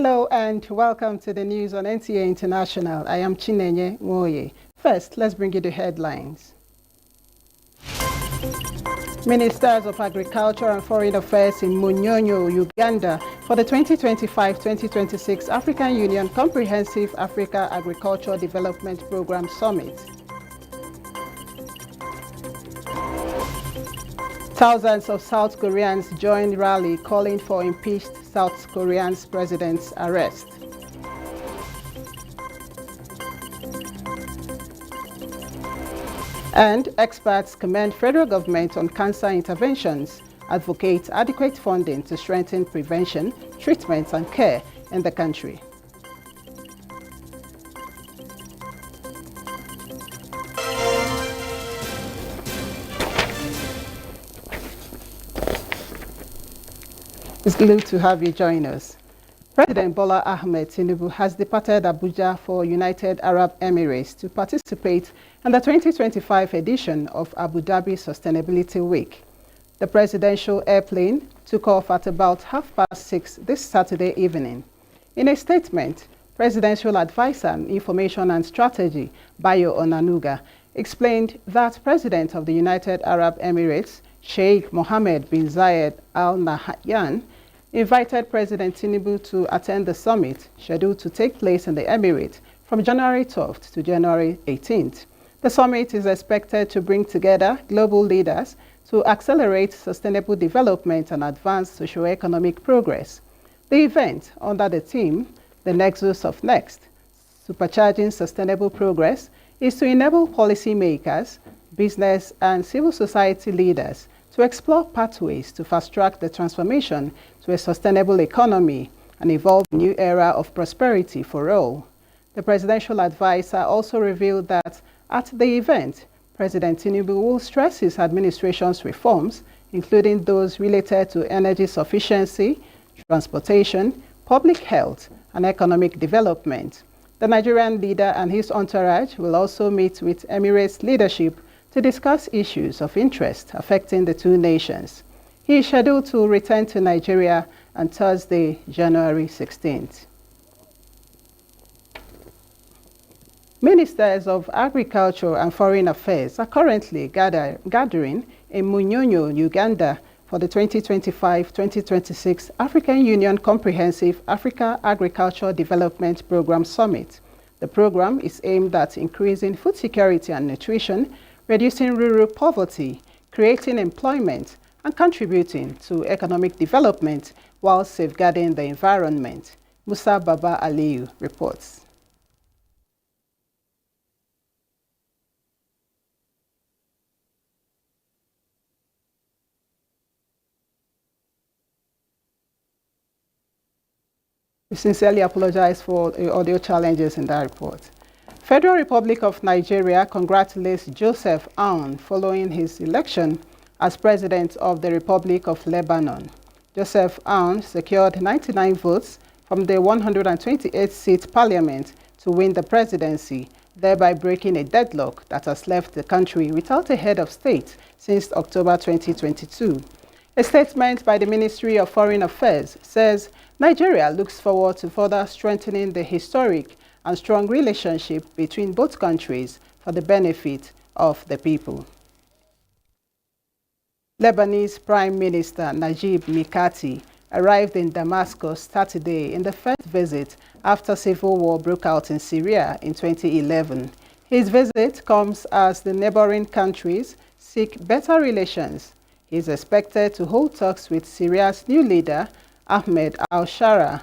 Hello and welcome to the news on NTA International. I am Chinenye Nwoye. First, let's bring you the headlines. Ministers of Agriculture and Foreign Affairs in Munyonyo, Uganda for the 2025-2026 African Union Comprehensive Africa Agriculture Development Program Summit. Thousands of South Koreans joined rally calling for impeached South Korean's president's arrest. And experts commend federal government on cancer interventions, advocate adequate funding to strengthen prevention, treatment and care in the country. It's good to have you join us. President Bola Ahmed Tinubu has departed Abuja for United Arab Emirates to participate in the 2025 edition of Abu Dhabi Sustainability Week. The presidential airplane took off at about 6:30 this Saturday evening. In a statement, Presidential Advisor on Information and Strategy, Bayo Onanuga, explained that President of the United Arab Emirates, Sheikh Mohammed bin Zayed Al Nahyan, invited President Tinubu to attend the summit scheduled to take place in the Emirate from January 12th to January 18th. The summit is expected to bring together global leaders to accelerate sustainable development and advance socio-economic progress. The event, under the theme, The Nexus of Next, Supercharging Sustainable Progress, is to enable policymakers, business and civil society leaders to explore pathways to fast-track the transformation to a sustainable economy and evolve a new era of prosperity for all. The presidential advisor also revealed that at the event, President Tinubu will stress his administration's reforms, including those related to energy sufficiency, transportation, public health, and economic development. The Nigerian leader and his entourage will also meet with Emirates leadership to discuss issues of interest affecting the two nations. He is scheduled to return to Nigeria on Thursday, January 16th. Ministers of Agriculture and Foreign Affairs are currently gathering in Munyonyo, Uganda for the 2025-2026 African Union Comprehensive Africa Agriculture Development Program Summit. The program is aimed at increasing food security and nutrition, reducing rural poverty, creating employment, and contributing to economic development while safeguarding the environment. Musa Baba Aliyu reports. We sincerely apologize for the audio challenges in that report. Federal Republic of Nigeria congratulates Joseph Aoun following his election as President of the Republic of Lebanon. Joseph Aoun secured 99 votes from the 128-seat parliament to win the presidency, thereby breaking a deadlock that has left the country without a head of state since October 2022. A statement by the Ministry of Foreign Affairs says Nigeria looks forward to further strengthening the historic and strong relationship between both countries for the benefit of the people. Lebanese Prime Minister Najib Mikati arrived in Damascus Saturday in the first visit after civil war broke out in Syria in 2011. His visit comes as the neighboring countries seek better relations. He is expected to hold talks with Syria's new leader, Ahmed al-Shara.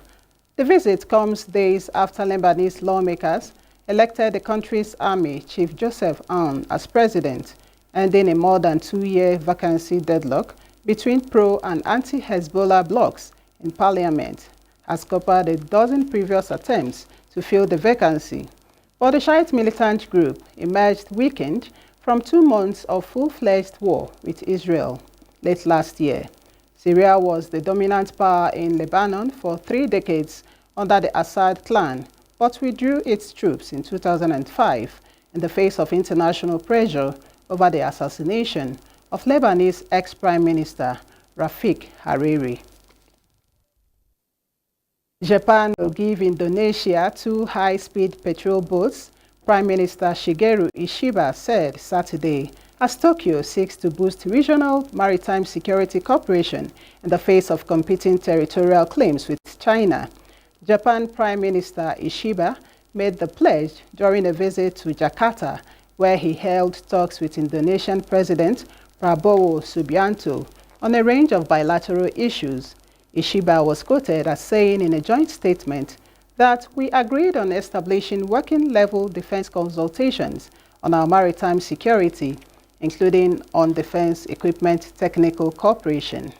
The visit comes days after Lebanese lawmakers elected the country's army chief Joseph Aoun as president, ending a more than 2-year vacancy deadlock between pro- and anti-Hezbollah blocs in parliament, has scuppered a dozen previous attempts to fill the vacancy. But the Shiite militant group emerged weakened from 2 months of full-fledged war with Israel late last year. Syria was the dominant power in Lebanon for 3 decades under the Assad clan, but withdrew its troops in 2005 in the face of international pressure over the assassination of Lebanese ex-Prime Minister Rafik Hariri. Japan will give Indonesia 2 high-speed patrol boats, Prime Minister Shigeru Ishiba said Saturday, as Tokyo seeks to boost regional maritime security cooperation in the face of competing territorial claims with China. Japan Prime Minister Ishiba made the pledge during a visit to Jakarta, where he held talks with Indonesian President Prabowo Subianto on a range of bilateral issues. Ishiba was quoted as saying in a joint statement that we agreed on establishing working-level defense consultations on our maritime security, including on defense equipment technical cooperation.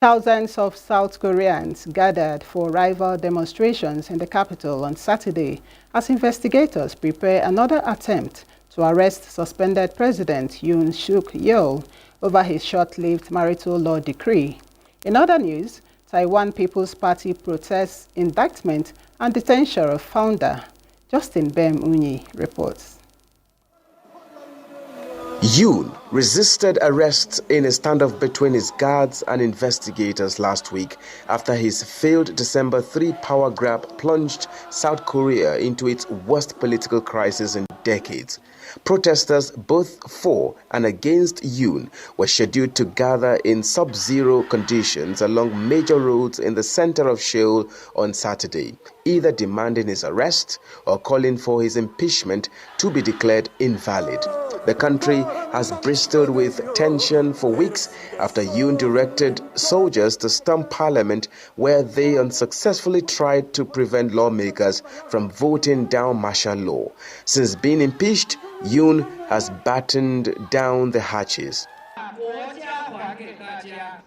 Thousands of South Koreans gathered for rival demonstrations in the capital on Saturday as investigators prepare another attempt to arrest suspended President Yoon Suk-yeol over his short-lived marital law decree. In other news, Taiwan People's Party protests indictment and detention of founder. Justin Bem-Unyi reports. Yoon resisted arrest in a standoff between his guards and investigators last week after his failed December 3 power grab plunged South Korea into its worst political crisis in decades. Protesters both for and against Yoon were scheduled to gather in sub-zero conditions along major roads in the center of Seoul on Saturday, either demanding his arrest or calling for his impeachment to be declared invalid. The country has bristled with tension for weeks after Yoon directed soldiers to storm parliament, where they unsuccessfully tried to prevent lawmakers from voting down martial law. Since being impeached, Yoon has battened down the hatches.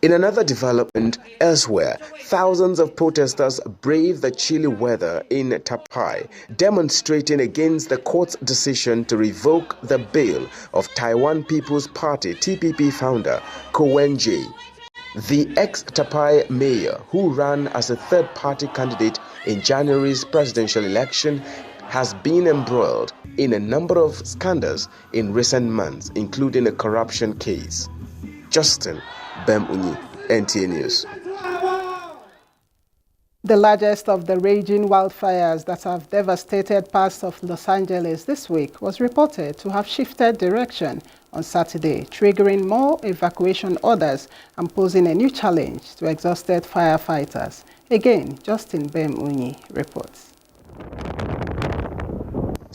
In another development elsewhere, thousands of protesters braved the chilly weather in NTAi, demonstrating against the court's decision to revoke the bail of Taiwan People's Party (TPP) founder Ko Wen-je. The ex-NTAi mayor, who ran as a third-party candidate in January's presidential election, has been embroiled in a number of scandals in recent months, including a corruption case. Justin Bem-Unyi, NTA News. The largest of the raging wildfires that have devastated parts of Los Angeles this week was reported to have shifted direction on Saturday, triggering more evacuation orders and posing a new challenge to exhausted firefighters. Again, Justin Bem-Unyi reports.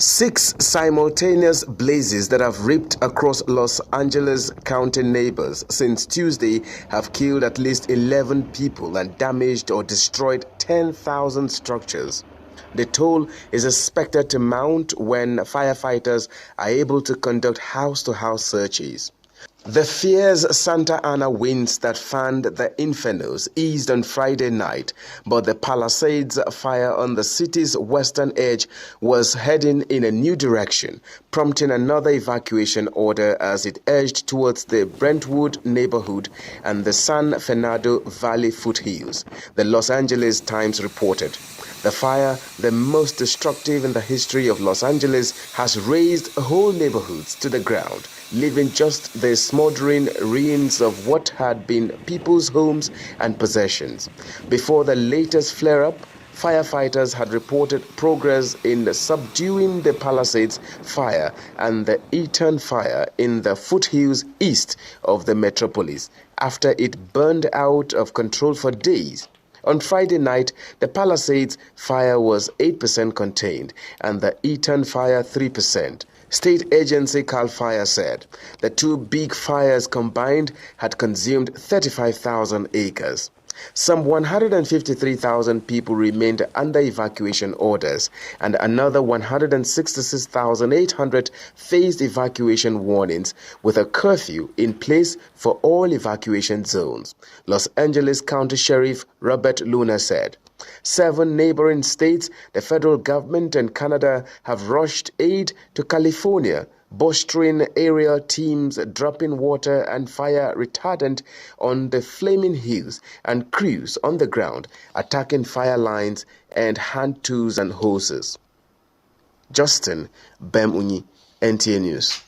6 simultaneous blazes that have ripped across Los Angeles County neighbors since Tuesday have killed at least 11 people and damaged or destroyed 10,000 structures. The toll is expected to mount when firefighters are able to conduct house-to-house searches. The fierce Santa Ana winds that fanned the infernos eased on Friday night, but the Palisades fire on the city's western edge was heading in a new direction, prompting another evacuation order as it edged towards the Brentwood neighborhood and the San Fernando Valley foothills, the Los Angeles Times reported. The fire, the most destructive in the history of Los Angeles, has razed whole neighborhoods to the ground, leaving just the smoldering ruins of what had been people's homes and possessions. Before the latest flare-up, firefighters had reported progress in subduing the Palisades fire and the Eaton fire in the foothills east of the metropolis, after it burned out of control for days. On Friday night, the Palisades fire was 8% contained and the Eaton fire 3%. State agency CAL FIRE said the two big fires combined had consumed 35,000 acres. Some 153,000 people remained under evacuation orders, and another 166,800 faced evacuation warnings, with a curfew in place for all evacuation zones, Los Angeles County Sheriff Robert Luna said. 7 neighboring states, the federal government, and Canada have rushed aid to California, bolstering aerial teams dropping water and fire retardant on the flaming hills and crews on the ground attacking fire lines and hand tools and hoses. Justin Bem-Unyi, NTA News.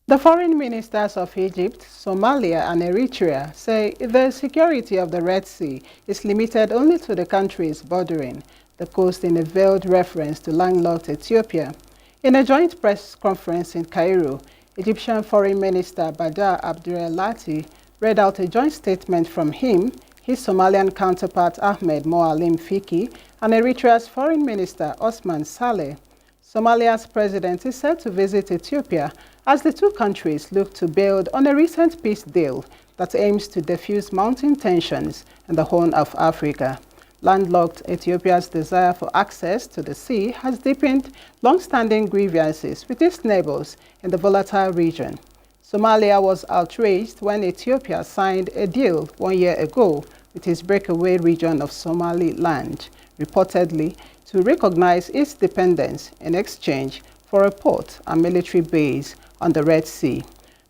The foreign ministers of Egypt, Somalia and Eritrea say the security of the Red Sea is limited only to the countries bordering the coast in a veiled reference to landlocked Ethiopia. In a joint press conference in Cairo, Egyptian Foreign Minister Badr Abdulati read out a joint statement from him, his Somalian counterpart Ahmed Moalim Fiki, and Eritrea's Foreign Minister Osman Saleh. Somalia's president is set to visit Ethiopia as the two countries look to build on a recent peace deal that aims to defuse mounting tensions in the Horn of Africa. Landlocked Ethiopia's desire for access to the sea has deepened long-standing grievances with its neighbors in the volatile region. Somalia was outraged when Ethiopia signed a deal 1 year ago with its breakaway region of Somaliland, reportedly to recognize its dependence in exchange for a port and military base on the Red Sea.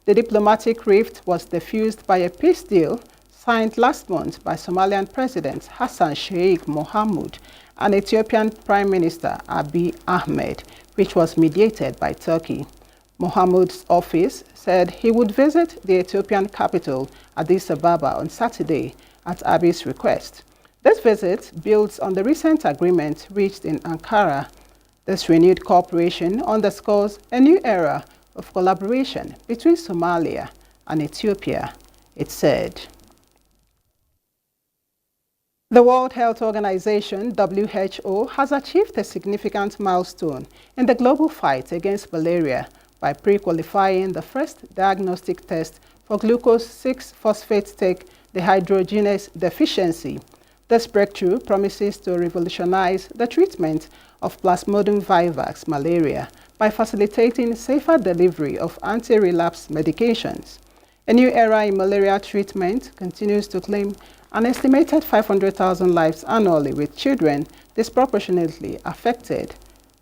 The diplomatic rift was diffused by a peace deal signed last month by Somalian President Hassan Sheikh Mohamud and Ethiopian Prime Minister Abiy Ahmed, which was mediated by Turkey. Mohamud's office said he would visit the Ethiopian capital, Addis Ababa, on Saturday at Abiy's request. This visit builds on the recent agreement reached in Ankara. This renewed cooperation underscores a new era of collaboration between Somalia and Ethiopia, it said. The World Health Organization, WHO, has achieved a significant milestone in the global fight against malaria by pre-qualifying the first diagnostic test for glucose 6-phosphate dehydrogenase deficiency. This breakthrough promises to revolutionize the treatment of Plasmodium vivax malaria by facilitating safer delivery of anti-relapse medications. A new era in malaria treatment continues to claim an estimated 500,000 lives annually, with children disproportionately affected.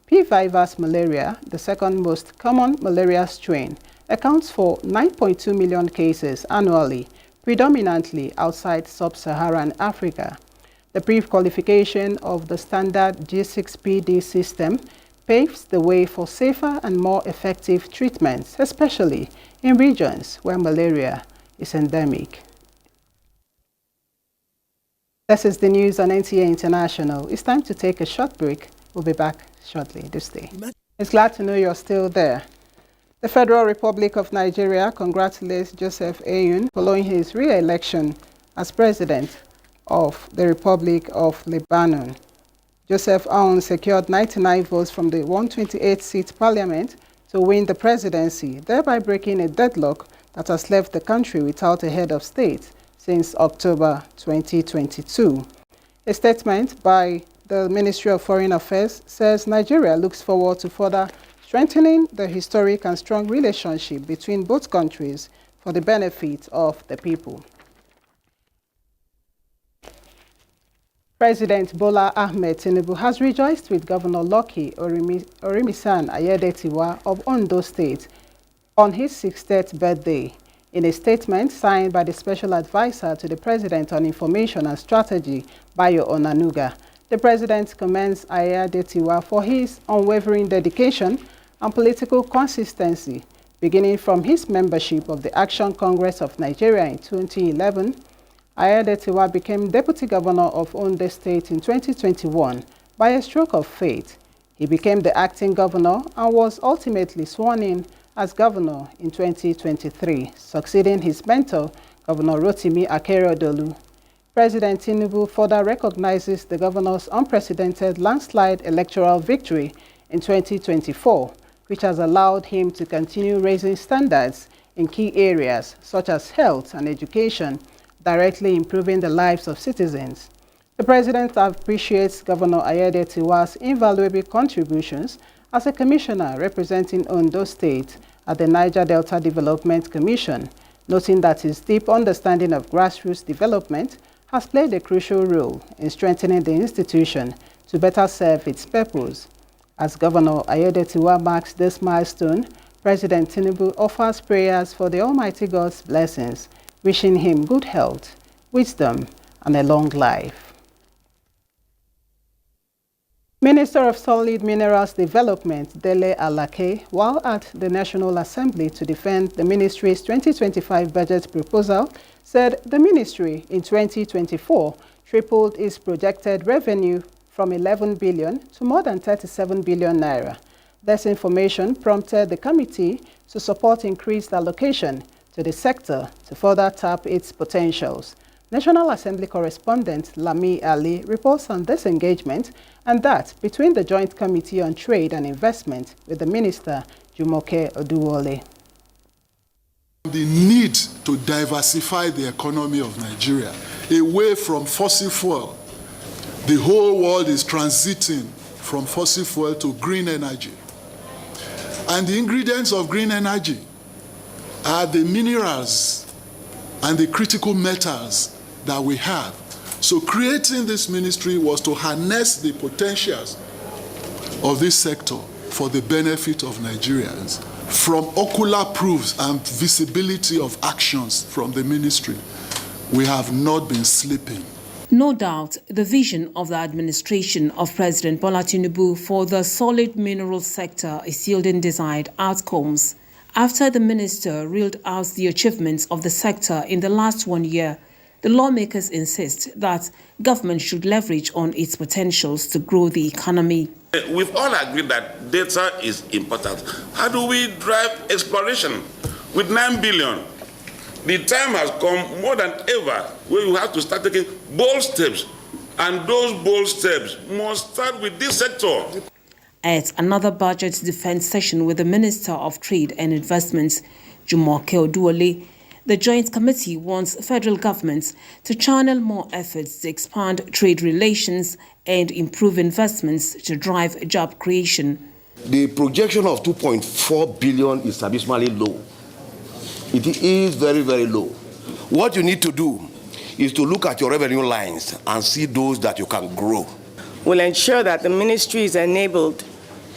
P. vivax malaria, the second most common malaria strain, accounts for 9.2 million cases annually, predominantly outside sub-Saharan Africa. The pre-qualification of the standard G6PD system paves the way for safer and more effective treatments, especially in regions where malaria is endemic. This is the news on NTA International. It's time to take a short break. We'll be back shortly. Do stay. It's glad to know you're still there. The Federal Republic of Nigeria congratulates Joseph Aoun following his re-election as president of the Republic of Lebanon. Joseph Aoun secured 99 votes from the 128-seat parliament to win the presidency, thereby breaking a deadlock that has left the country without a head of state since October 2022. A statement by the Ministry of Foreign Affairs says Nigeria looks forward to further strengthening the historic and strong relationship between both countries for the benefit of the people. President Bola Ahmed Tinubu has rejoiced with Governor Lucky Orimisan Ayedetiwa of Ondo State on his 60th birthday. In a statement signed by the Special Advisor to the President on Information and Strategy, Bayo Onanuga, the President commends Ayedetiwa for his unwavering dedication and political consistency, beginning from his membership of the Action Congress of Nigeria in 2011. Ayedetiwa became Deputy Governor of Ondo State in 2021 by a stroke of fate. He became the acting governor and was ultimately sworn in as governor in 2023, succeeding his mentor, Governor Rotimi Akeredolu. President Tinubu further recognizes the governor's unprecedented landslide electoral victory in 2024, which has allowed him to continue raising standards in key areas such as health and education, directly improving the lives of citizens. The President appreciates Governor Ayedetiwa's invaluable contributions as a commissioner representing Ondo State at the Niger Delta Development Commission, noting that his deep understanding of grassroots development has played a crucial role in strengthening the institution to better serve its purpose. As Governor Ayedetiwa marks this milestone, President Tinubu offers prayers for the Almighty God's blessings, wishing him good health, wisdom, and a long life. Minister of Solid Minerals Development, Dele Alake, while at the National Assembly to defend the ministry's 2025 budget proposal, said the ministry in 2024 tripled its projected revenue from 11 billion to more than 37 billion naira. This information prompted the committee to support increased allocation to the sector to further tap its potentials. National Assembly correspondent Lami Ali reports on this engagement and that between the Joint Committee on Trade and Investment with the Minister, Jumoke Oduwole. The need to diversify the economy of Nigeria away from fossil fuel. The whole world is transiting from fossil fuel to green energy. And the ingredients of green energy are the minerals and the critical metals that we have. So creating this ministry was to harness the potentials of this sector for the benefit of Nigerians. From ocular proofs and visibility of actions from the ministry, we have not been sleeping. No doubt, the vision of the administration of President Bola Tinubu for the solid mineral sector is yielding desired outcomes. After the minister reeled out the achievements of the sector in the last 1 year, the lawmakers insist that government should leverage on its potentials to grow the economy. We've all agreed that data is important. How do we drive exploration with 9 billion? The time has come more than ever where you have to start taking bold steps, and those bold steps must start with this sector. At another budget defense session with the Minister of Trade and Investment, Jumoke Oduwole, the Joint Committee wants federal governments to channel more efforts to expand trade relations and improve investments to drive job creation. The projection of 2.4 billion is abysmally low. It is very, very low. What you need to do is to look at your revenue lines and see those that you can grow. Will ensure that the ministry is enabled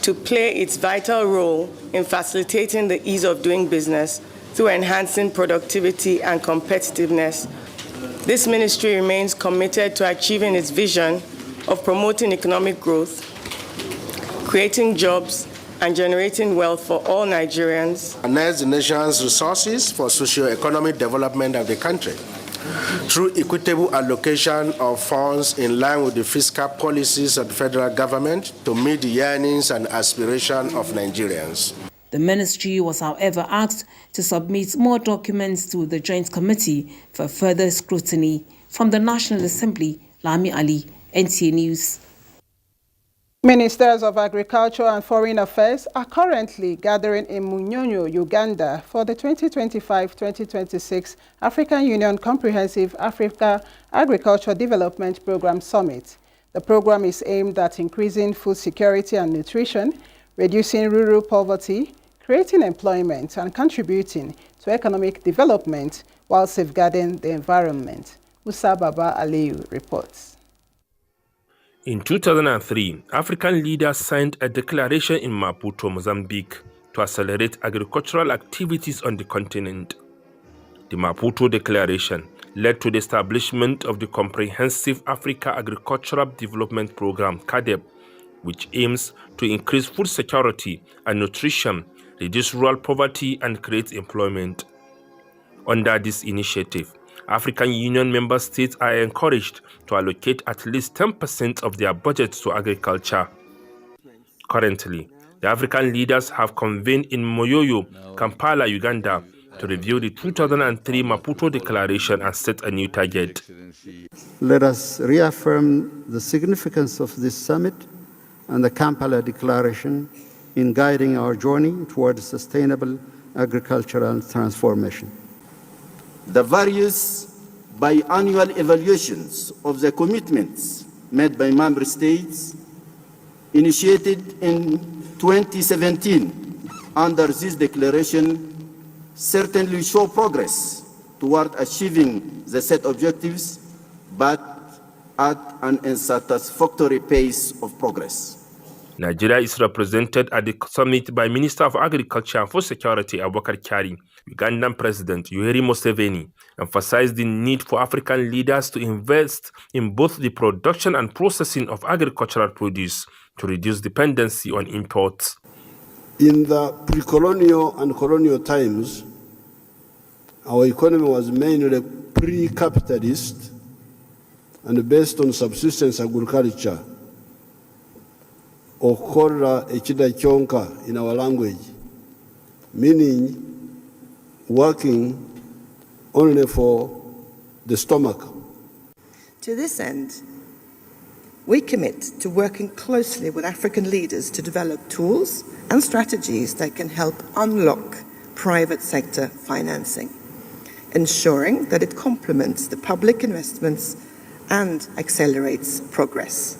to play its vital role in facilitating the ease of doing business through enhancing productivity and competitiveness. This ministry remains committed to achieving its vision of promoting economic growth, creating jobs, and generating wealth for all Nigerians. Harness the nation's resources for socio-economic development of the country through equitable allocation of funds in line with the fiscal policies of the federal government to meet the yearnings and aspirations of Nigerians. The ministry was, however, asked to submit more documents to the Joint Committee for further scrutiny. From the National Assembly, Lami Ali, NTA News. Ministers of Agriculture and Foreign Affairs are currently gathering in Munyonyo, Uganda for the 2025-2026 African Union Comprehensive Africa Agriculture Development Program Summit. The program is aimed at increasing food security and nutrition, reducing rural poverty, creating employment, and contributing to economic development while safeguarding the environment. Musa Baba Aliyu reports. In 2003, African leaders signed a declaration in Maputo, Mozambique, to accelerate agricultural activities on the continent. The Maputo Declaration led to the establishment of the Comprehensive Africa Agricultural Development Program, CADEP, which aims to increase food security and nutrition, reduce rural poverty, and create employment. Under this initiative, African Union member states are encouraged to allocate at least 10% of their budgets to agriculture. Currently, the African leaders have convened in Moyoyo, Kampala, Uganda, to review the 2003 Maputo Declaration and set a new target. Let us reaffirm the significance of this summit and the Kampala Declaration in guiding our journey towards sustainable agricultural transformation. The various biannual evaluations of the commitments made by member states initiated in 2017 under this declaration certainly show progress toward achieving the set objectives, but at an unsatisfactory pace of progress. Nigeria is represented at the summit by Minister of Agriculture and Food Security Abubakar Kyari. Ugandan President Yoweri Museveni emphasized the need for African leaders to invest in both the production and processing of agricultural produce to reduce dependency on imports. In the pre-colonial and colonial times, our economy was mainly pre-capitalist and based on subsistence agriculture, or kora echida chonka in our language, meaning working only for the stomach. To this end, we commit to working closely with African leaders to develop tools and strategies that can help unlock private sector financing, ensuring that it complements the public investments and accelerates progress.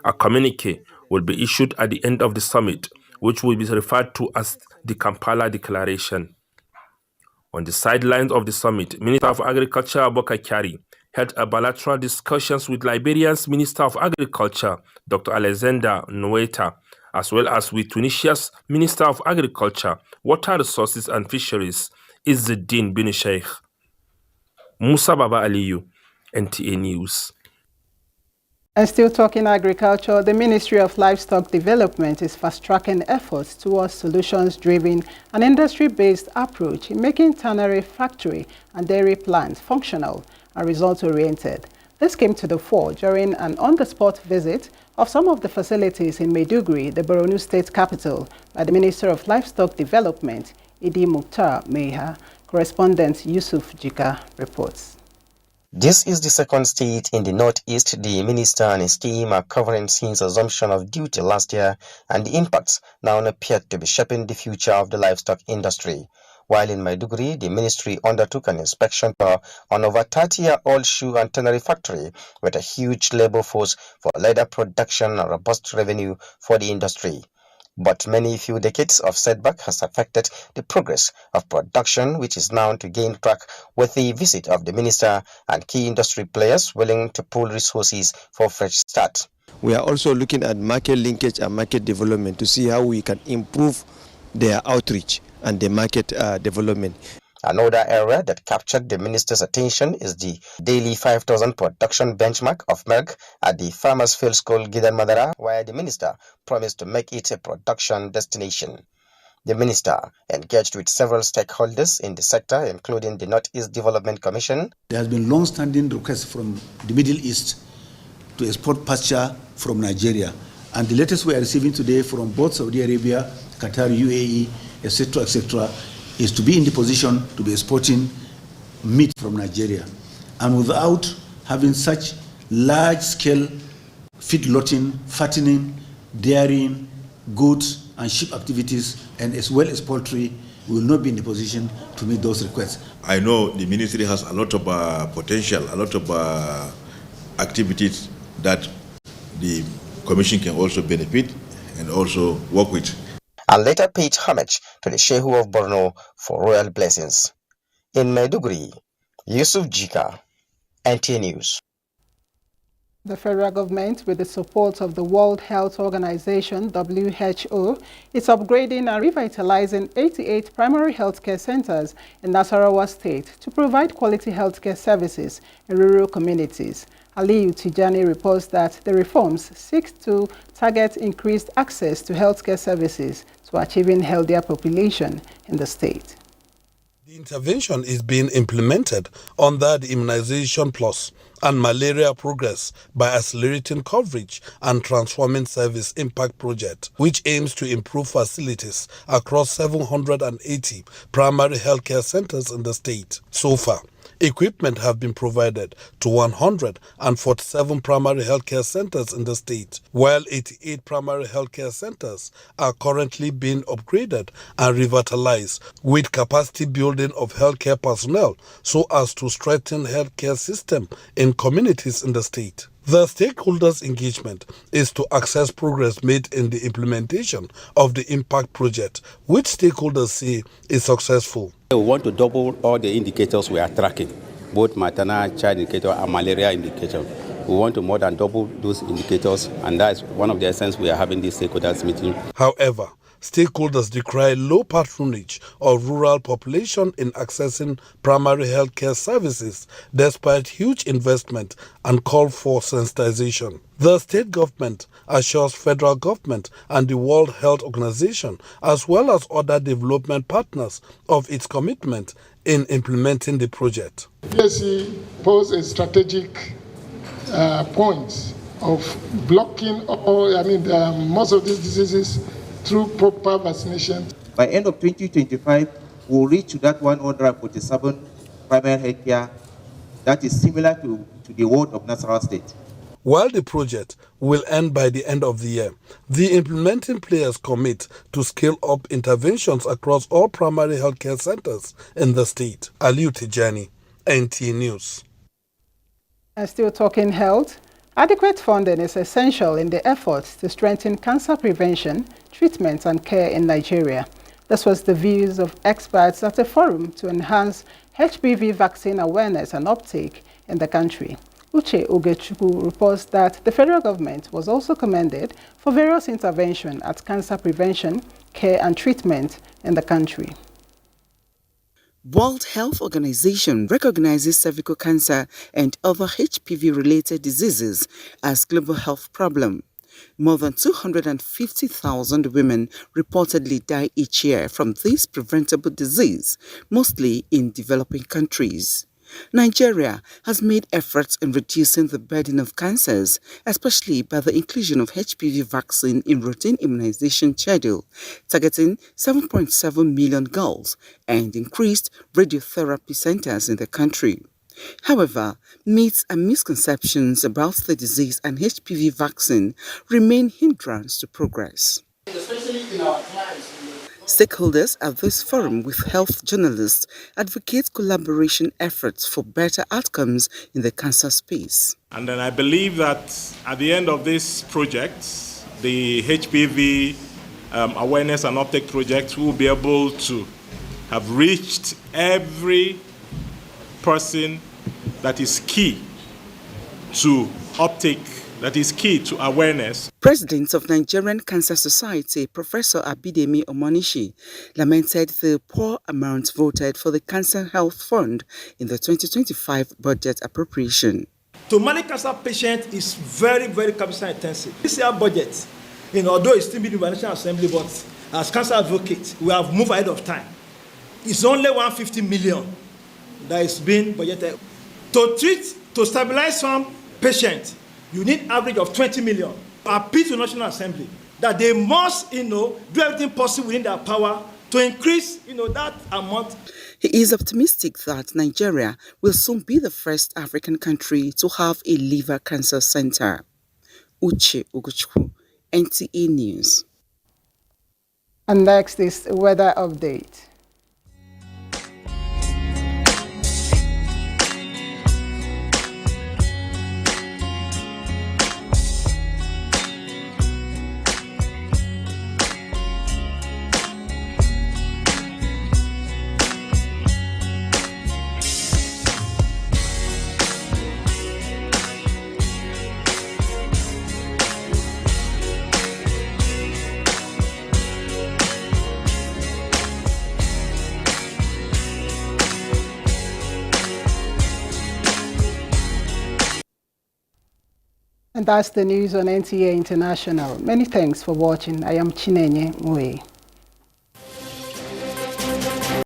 A communique will be issued at the end of the summit, which will be referred to as the Kampala Declaration. On the sidelines of the summit, Minister of Agriculture Abubakar Kyari held a bilateral discussions with Liberia's Minister of Agriculture, Dr. Alexander Nweta, as well as with Tunisia's Minister of Agriculture, Water Resources and Fisheries, Izzeddine bin Sheikh. Musa Baba Aliyu, NTA News. And still talking agriculture, the Ministry of Livestock Development is fast-tracking efforts towards solutions-driven and industry-based approach in making tannery factory and dairy plants functional and result-oriented. This came to the fore during an on-the-spot visit of some of the facilities in Maiduguri, the Borno state capital, by the Minister of Livestock Development, Idi Mukhtar Meha. Correspondent Yusuf Jika reports. This is the second state in the Northeast the minister and his team are covering since assumption of duty last year, and the impacts now appear to be shaping the future of the livestock industry. While in Maiduguri, the ministry undertook an inspection tour on over 30-year-old shoe and tannery factory with a huge labor force for leather production and robust revenue for the industry. But many few decades of setback has affected the progress of production, which is now to gain track with the visit of the minister and key industry players willing to pool resources for a fresh start. We are also looking at market linkage and market development to see how we can improve their outreach and the market development. Another area that captured the minister's attention is the daily 5,000 production benchmark of milk at the Farmers Field School Gidan Madara, where the minister promised to make it a production destination. The minister engaged with several stakeholders in the sector, including the Northeast Development Commission. There has been long-standing requests from the Middle East to export pasture from Nigeria. And the latest we are receiving today from both Saudi Arabia, Qatar, UAE, etc., is to be in the position to be exporting meat from Nigeria. And without having such large-scale feedlotting, fattening, dairying, goods and sheep activities, and as well as poultry, we will not be in the position to meet those requests. I know the ministry has a lot of potential, a lot of activities that the commission can also benefit and also work with. And later paid homage to the Shehu of Borno for royal blessings. In Maiduguri, Yusuf Jika, NTA News. The federal government, with the support of the World Health Organization, WHO, is upgrading and revitalizing 88 primary healthcare centers in Nasarawa State to provide quality healthcare services in rural communities. Aliyu Tijani reports that the reforms seek to target increased access to healthcare services to achieving healthier population in the state. The intervention is being implemented under the Immunization Plus and Malaria Progress by accelerating coverage and transforming service impact project, which aims to improve facilities across 780 primary healthcare centers in the state. So far, equipment have been provided to 147 primary healthcare centers in the state, while 88 primary healthcare centers are currently being upgraded and revitalized with capacity building of healthcare personnel so as to strengthen healthcare system in communities in the state. The stakeholders' engagement is to assess progress made in the implementation of the impact project, which stakeholders say is successful. We want to double all the indicators we are tracking, both maternal child indicator and malaria indicator. We want to more than double those indicators, and that is one of the essence we are having this stakeholders meeting. However, stakeholders decry low patronage of rural population in accessing primary healthcare services despite huge investment and call for sensitization. The state government assures federal government and the World Health Organization, as well as other development partners, of its commitment in implementing the project. PSC posed a strategic point of blocking most of these diseases through proper vaccination. By end of 2025, we'll reach to that 147 primary health care that is similar to the whole of Nasarawa State. While the project will end by the end of the year, the implementing players commit to scale up interventions across all primary healthcare centers in the state. Aliu Tijani, NTA News. And still talking health, adequate funding is essential in the efforts to strengthen cancer prevention, treatment and care in Nigeria. This was the views of experts at a forum to enhance HPV vaccine awareness and uptake in the country. Uche Ogechukwu reports that the federal government was also commended for various interventions at cancer prevention, care and treatment in the country. World Health Organization recognizes cervical cancer and other HPV-related diseases as global health problem. More than 250,000 women reportedly die each year from this preventable disease, mostly in developing countries. Nigeria has made efforts in reducing the burden of cancers, especially by the inclusion of HPV vaccine in routine immunization schedule, targeting 7.7 million girls, and increased radiotherapy centers in the country. However, myths and misconceptions about the disease and HPV vaccine remain hindrance to progress. Stakeholders at this forum with health journalists advocate collaboration efforts for better outcomes in the cancer space. And then I believe that at the end of this project, the HPV awareness and uptake project will be able to have reached every person that is key to uptake, that is key to awareness. President of Nigerian Cancer Society, Professor Abidemi Omonishi, lamented the poor amount voted for the Cancer Health Fund in the 2025 budget appropriation. To manage cancer patients is very, very capital intensive. This year budget, although it's still in the National Assembly, but as cancer advocates, we have moved ahead of time. It's only 150 million that is being budgeted. To stabilize some patients, you need average of 20 million. Appeal to National Assembly that they must, do everything possible within their power to increase, that amount. He is optimistic that Nigeria will soon be the first African country to have a liver cancer center. Uche Ogechukwu, NTA News. And next is weather update. And that's the news on NTA International. Many thanks for watching. I am Chinenye Mwe.